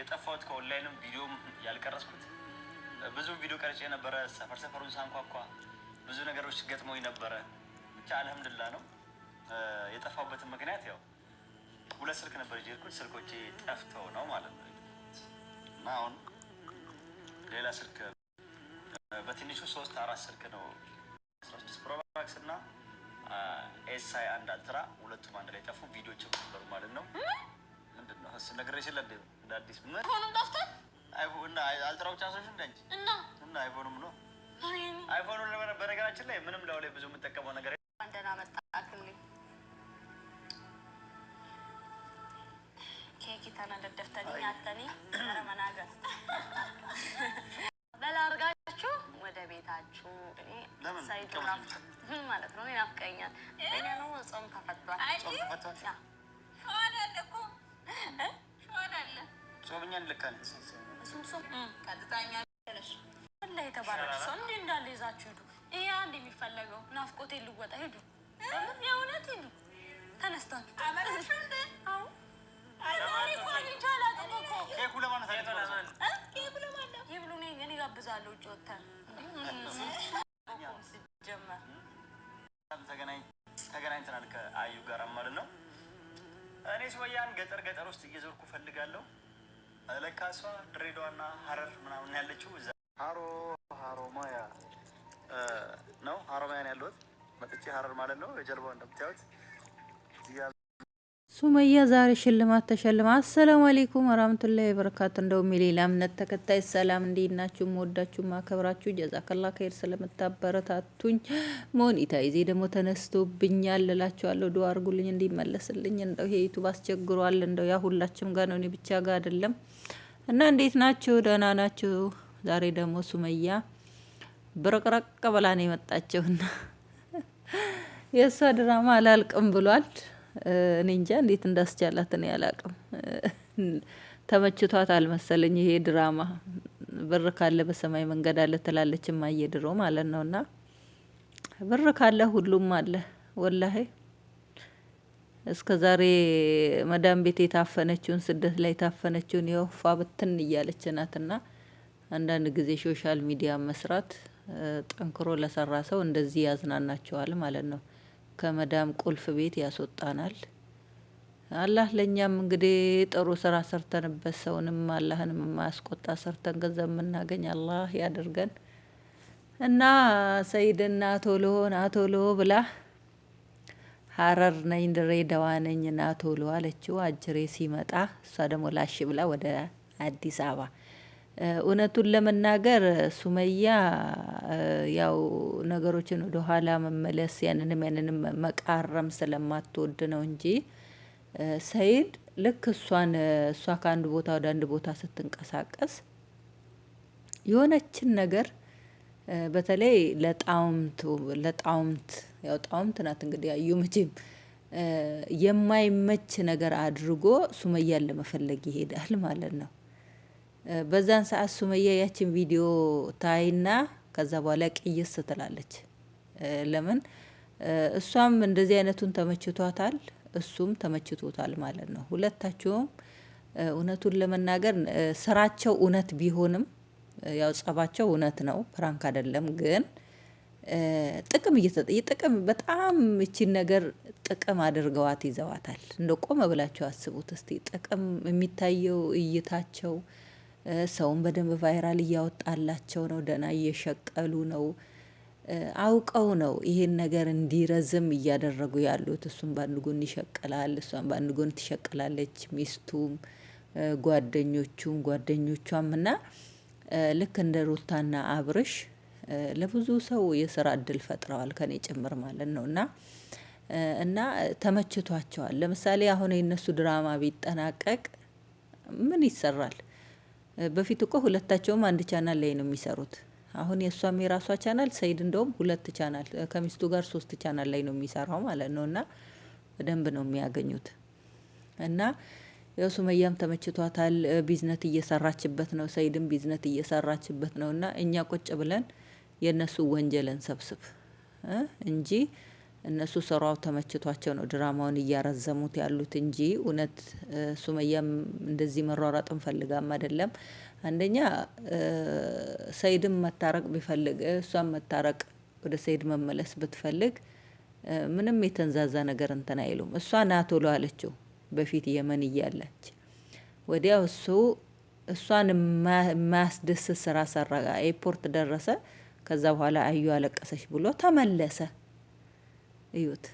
የጠፋሁት ከኦንላይንም ቪዲዮም ያልቀረጽኩት ብዙ ቪዲዮ ቀርጬ ነበረ። ሰፈሩን ሳንኳኳ ብዙ ነገሮች ገጥሞኝ ነበረ። ብቻ አልሐምዱሊላህ ነው። የጠፋሁበትን ምክንያት ያው 2 ስልክ ነበር የሄድኩት፣ ስልኮቼ ጠፍተው ነው ማለት ነው። እና አሁን ሌላ ስልክ በትንሹ 3-4 ስልክ ነው 16 ፕሮ ማክስ እና ኤስአይ 1 አልትራ ሁለቱም አንድ ላይ ጠፉ። ቪዲዮዎች ነበሩ ማለት ነው። ምንድን ነው እሱ ነገር ይችላል እንደ አዲስ ምን ሆነም ጠፍቷል። አይፎን አልትራው ቻሶሽ እንደንጂ እና አይፎንም ነው አይፎኑ በነገራችን ላይ ምንም ለው ላይ ብዙ የምጠቀመው ነገር እንደና መጣክልኝ ኬክ ተነደደፍተኝ አተኒ ረመናገር በላርጋችሁ ወደ ቤታችሁ እኔ ሳይዶናፍ ማለት ነው ይናፍቀኛል። እኔ ነው ጾም ተፈቷል። ሾዳለኩ ሾዳለ ጾምኛን ልካል ጾም ቀጥታኛ ተነሽ ወላሂ ተባረክ ሰው እንዴ እንዳለ ይዛችሁ ሄዱ። ይሄ አንድ የሚፈለገው ናፍቆቴ ልወጣ ሄዱ። የእውነት ሄዱ ተነስታችሁ አመረሽ እንዴ? አዎ አይ ቆይ ይቻላል እኮ ኬኩ ለማለት አይተናል። ኬኩ ለማለት ይብሉ ነኝ እኔ ጋብዛለሁ። ጆተር ጀመር ተገናኝተናል ከአዩ ጋር ማለት ነው። እኔ ሱመያን ገጠር ውስጥ እየዞርኩ ፈልጋለሁ። ለካሷ ድሬዳዋና ሀረር ምናምን ያለችው እዛ ሀሮማያ ነው። ሀሮማያ ነው ያለሁት። መጥቼ ሀረር ማለት ነው። የጀልባው እንደምታዩት ሱመያ ዛሬ ሽልማት ተሸልማ። አሰላሙ አለይኩም ወራህመቱላሂ ወበረካቱ። እንደውም የሌላ እምነት ተከታይ ሰላም፣ እንዴት ናችሁ? ወዳችሁ ማከብራችሁ ጀዛከላ ኸይር ስለምታበረታቱኝ። ሞኒታይዜ ደግሞ ተነስቶብኛል እላችኋለሁ። ዱአ አድርጉልኝ እንዲመለስልኝ። እንደው ይሄ ዩቲዩብ አስቸግሯል። እንደው ያ ሁላችሁም ጋር ነው፣ እኔ ብቻ ጋር አይደለም። እና እንዴት ናችሁ? ደህና ናችሁ? ዛሬ ደግሞ ሱመያ ብርቅርቅ ብላ ነው የመጣችውና የእሷ ድራማ አላልቅም ብሏል። እኔ እንጃ እንዴት እንዳስቻላት እኔ አላቅም። ተመችቷት አልመሰለኝ ይሄ ድራማ። ብር ካለ በሰማይ መንገድ አለ ትላለች እማዬ ድሮ ማለት ነውና ብር ካለ ሁሉም አለ ወላሂ። እስከ ዛሬ መዳም ቤት የታፈነችውን ስደት ላይ የታፈነችውን የወፋ ብትን እያለች ናትና አንዳንድ ጊዜ ሶሻል ሚዲያ መስራት ጠንክሮ ለሰራ ሰው እንደዚህ ያዝናናቸዋል ማለት ነው። ከመዳም ቁልፍ ቤት ያስወጣናል። አላህ ለኛም እንግዲህ ጥሩ ስራ ሰርተንበት ሰውንም አላህንም ማስቆጣ ሰርተን ገንዘብ የምናገኝ አላህ ያደርገን። እና ሰይድና ቶሎ ብላ ሀረር ነኝ ድሬዳዋ ነኝ ና ቶሎ አለችው። አጅሬ ሲመጣ እሷ ደግሞ ላሽ ብላ ወደ አዲስ አበባ። እውነቱን ለመናገር ሱመያ ያው ነገሮችን ወደ ኋላ መመለስ ያንንም መቃረም ስለማትወድ ነው እንጂ ሰይድ ልክ እሷ ከአንድ ቦታ ወደ አንድ ቦታ ስትንቀሳቀስ የሆነችን ነገር በተለይ ለጣውምት ያው ጣውምት ናት እንግዲህ አዩ መቼም የማይመች ነገር አድርጎ ሱመያን ለመፈለግ ይሄዳል ማለት ነው። በዛን ሰዓት ሱመያ ያችን ቪዲዮ ታይና ከዛ በኋላ ቅይስ ትላለች። ለምን እሷም እንደዚህ አይነቱን ተመችቷታል፣ እሱም ተመችቶታል ማለት ነው። ሁለታቸውም እውነቱን ለመናገር ስራቸው እውነት ቢሆንም ያው ጸባቸው እውነት ነው፣ ፕራንክ አይደለም። ግን ጥቅም በጣም እቺን ነገር ጥቅም አድርገዋት ይዘዋታል። እንደ ቆመ ብላችሁ አስቡት እስቲ። ጥቅም የሚታየው እይታቸው ሰውን በደንብ ቫይራል እያወጣላቸው ነው። ደህና እየሸቀሉ ነው። አውቀው ነው ይሄን ነገር እንዲረዝም እያደረጉ ያሉት። እሱም በአንድ ጎን ይሸቅላል፣ እሷም በአንድ ጎን ትሸቅላለች። ሚስቱም ጓደኞቿም እና ልክ እንደ ሩታና አብርሽ ለብዙ ሰው የስራ እድል ፈጥረዋል ከኔ ጭምር ማለት ነው። እና ተመችቷቸዋል። ለምሳሌ አሁን የነሱ ድራማ ቢጠናቀቅ ምን ይሰራል? በፊት እኮ ሁለታቸውም አንድ ቻናል ላይ ነው የሚሰሩት። አሁን የእሷም የራሷ ቻናል፣ ሰይድ እንደውም 2 ቻናል ከሚስቱ ጋር 3 ቻናል ላይ ነው የሚሰራው ማለት ነው። እና በደንብ ነው የሚያገኙት። እና ያው ሱመያም ተመችቷታል። ቢዝነስ እየሰራችበት ነው፣ ሰይድም ቢዝነስ እየሰራችበት ነው። እና እኛ ቁጭ ብለን የነሱ ወንጀልን ሰብስብ እንጂ እነሱ ስራው ተመችቷቸው ነው ድራማውን እያረዘሙት ያሉት እንጂ እውነት ሱመያም እንደዚህ መሯሯጥን ፈልጋም አይደለም። አንደኛ ሰይድም መታረቅ ቢፈልግ እሷም መታረቅ ወደ ሰይድ መመለስ ብትፈልግ ምንም የተንዛዛ ነገር እንትን አይሉም። እሷ ና ቶሎ አለችው በፊት የመን እያለች ወዲያው እሱ እሷን የማያስደስት ስራ ሰራ። ኤርፖርት ደረሰ። ከዛ በኋላ አዩ አለቀሰች ብሎ ተመለሰ። እዩት።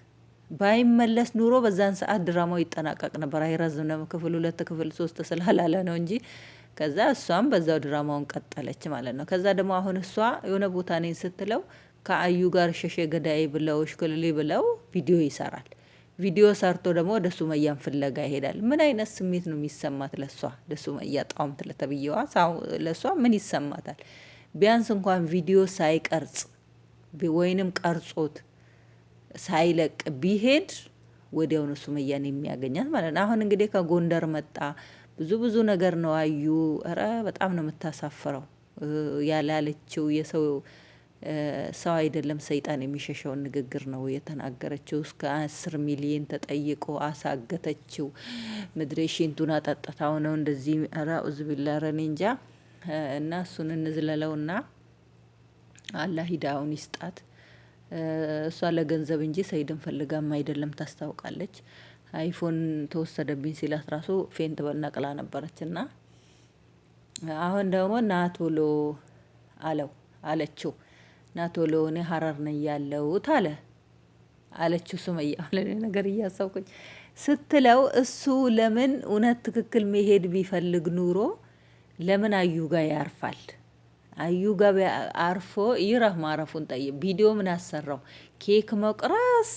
ባይመለስ ኑሮ በዛን ሰዓት ድራማው ይጠናቀቅ ነበር። አይረዝም ክፍል 2 ክፍል 3 ስላላለ ነው እንጂ ከዛ እሷም በዛው ድራማውን ቀጠለች ማለት ነው። ከዛ ደግሞ አሁን እሷ የሆነ ቦታ ነኝ ስትለው ከአዩ ጋር ሸሸ ገዳይ ብለው ሽክልሊ ብለው ቪዲዮ ይሰራል። ቪዲዮ ሰርቶ ደግሞ ወደ ሱመያን ፍለጋ ይሄዳል። ምን አይነት ስሜት ነው የሚሰማት ለሷ? ለሱመያ ጣውምት ለተብየዋ ለሷ ምን ይሰማታል? ቢያንስ እንኳን ቪዲዮ ሳይቀርጽ ወይንም ቀርጾት ሳይለቅ ቢሄድ ወዲያውኑ ሱመያን የሚያገኛት ማለት ነው። አሁን እንግዲህ ከጎንደር መጣ። ብዙ ነገር ነው አዩ። ኧረ በጣም ነው የምታሳፍረው። ያላለችው ሰው አይደለም ሰይጣን የሚሸሸውን ንግግር ነው የተናገረችው። እስከ 10 ሚሊዮን ተጠይቆ አሳገተችው። ምድሬ ሽንቱን አጠጥታው ነው እንደዚህ። ኧረ ኡዝ ቢላህ ረኔ እንጃ። እና እሱን እንዝለለውና አላህ ሂዳውን ይስጣት። እሷ ለገንዘብ እንጂ ሰይድን ፈልጋም አይደለም ታስታውቃለች። አይፎን ተወሰደብኝ ሲላት ራሱ ፌንት በነቅላ ነበረችና አሁን ደግሞ ናቶሎ አለችው። ናቶሎ እኔ ሀረር ነኝ ያለሁት አለችው ሱመያ። ለኔ ነገር እያሳውኩኝ ስትለው እሱ ለምን እውነት ትክክል መሄድ ቢፈልግ ኑሮ ለምን አዩ ጋር ያርፋል? አዩ ጋር አርፎ ይረህ ማረፉን ቪዲዮ ምን አሰራው? ኬክ መቁረስ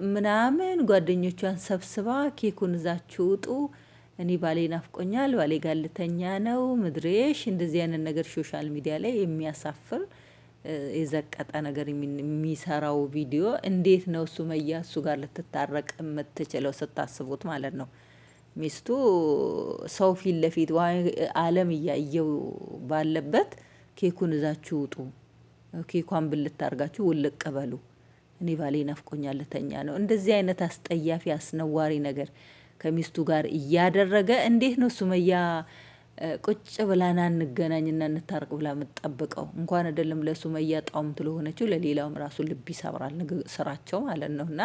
ምናምን ጓደኞቿን ሰብስባ ኬኩን እዛችሁ ውጡ፣ እኔ ባሌ ናፍቆኛል፣ ባሌ ጋር ልተኛ ነው፣ ምድሬሽ እንደዚህ አይነት ነገር ሶሻል ሚዲያ ላይ የሚያሳፍር የዘቀጠ ነገር የሚሰራው ቪዲዮ እንዴት ነው ሱመያ እሱ ጋር ልትታረቅ የምትችለው? ስታስቡት ማለት ነው። ሚስቱ ሰው ፊት ለፊት ዓለም እያየው ባለበት ኬኩን እዛችሁ ውጡ፣ ኬኳን ብልት አድርጋችሁ ውልቅ በሉ፣ እኔ ባሌ ናፍቆኛል ልተኛ ነው። እንደዚህ አይነት አስጠያፊ አስነዋሪ ነገር ከሚስቱ ጋር እያደረገ እንዴት ነው ሱመያ ቁጭ ብላና እንገናኝና እንታርቅ ብላ የምትጠብቀው? እንኳን አይደለም ለሱመያ ጣውምት ለሆነችው ለሌላውም ራሱ ልብ ይሰብራል ስራቸው ማለት ነው። እና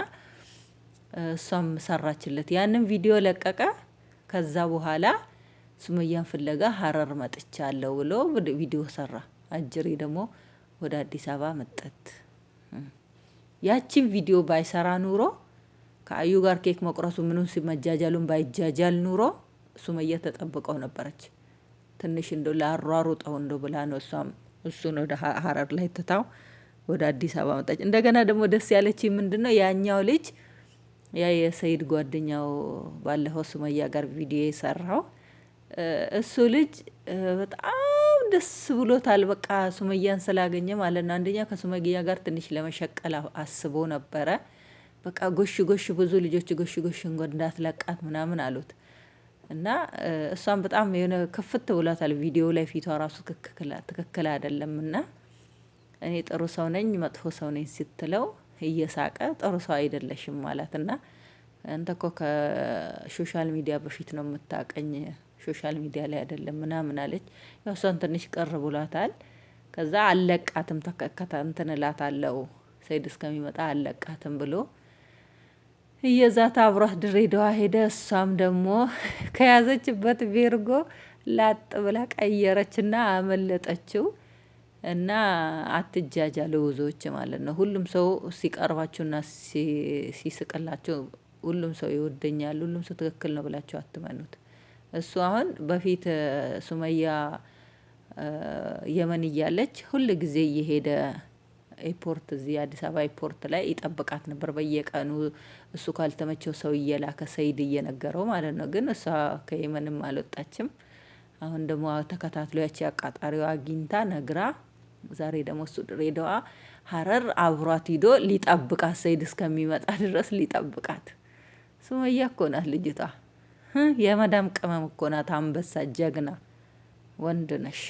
እሷም ሰራችለት፣ ያንን ቪዲዮ ለቀቀ። ከዛ በኋላ ሱመያን ፍለጋ ሀረር መጥቻለሁ ብሎ ቪዲዮ ሰራ። አጅሬ ደግሞ ወደ አዲስ አበባ መጠት። ያቺን ቪዲዮ ባይሰራ ኑሮ ከአዩ ጋር ኬክ መቁረሱ ምኑን ሲመጃጃሉን ባይጃጃል ኑሮ ሱመያ ተጠብቀው ነበረች። ትንሽ እንደው ላሯሩጠው እንደው ብላ ነው እሱን ወደ ሀረር ላይ ትታው ወደ አዲስ አበባ መጣች። እንደገና ደግሞ ደስ ያለች ምንድነው ያኛው ልጅ ያ የሰይድ ጓደኛው ባለፈው ሱመያ ጋር ቪዲዮ የሰራው እሱ ልጅ በጣም ደስ ብሎታል። በቃ ሱመያን ስላገኘ ማለት ነው። አንደኛ ከሱመያ ጋር ትንሽ ለመሸቀል አስቦ ነበረ። በቃ ጎሽ ብዙ ልጆች ጎሽ እንዳትለቃት ምናምን አሉት እና እሷም በጣም የሆነ ክፍት ብሏታል። ቪዲዮ ላይ ፊቷ ራሱ ትክክል አይደለም እና እኔ ጥሩ ሰው ነኝ መጥፎ ሰው ነኝ ስትለው እየሳቀ ጥሩ ሰው አይደለሽም ማለት እና አንተ እኮ ከሶሻል ሚዲያ በፊት ነው የምታቀኝ፣ ሶሻል ሚዲያ ላይ አይደለም ምናምን አለች። ያው እሷን ትንሽ ቅር ብሏታል። ከዛ አለቃትም እንትን እላታለሁ ሰይድ እስከሚመጣ አለቃትም ብሎ እየዛታ አብሯት ድሬዳዋ ሄደ። እሷም ደግሞ ከያዘችበት ቤርጎ ላጥ ብላ ቀየረችና አመለጠችው። እና አትጃጃሉ ብዙዎች ማለት ነው። ሁሉም ሰው ሲቀርባችሁና ሲስቅላችሁ ሁሉም ሰው ይወደኛል፣ ሁሉም ሰው ትክክል ነው ብላችሁ አትመኑት። እሱ አሁን በፊት ሱመያ የመን እያለች ሁል ጊዜ እየሄደ ኤርፖርት እዚህ አዲስ አበባ ኤርፖርት ላይ ይጠብቃት ነበር በየቀኑ። እሱ ካልተመቸው ሰው እየላከ ሰይድ እየነገረው ማለት ነው። ግን እሷ ከየመንም አልወጣችም። አሁን ደግሞ ተከታትሎ ያቺ አቃጣሪዋ አግኝታ ነግራ፣ ዛሬ ደግሞ እሱ ድሬዳዋ ሀረር አብሯት ሂዶ ሊጠብቃት ሰይድ እስከሚመጣ ድረስ ሊጠብቃት። ሱመያ እኮ ናት ልጅቷ፣ የመዳም ቅመም እኮ ናት። አንበሳ ጀግና ወንድ ነሽ።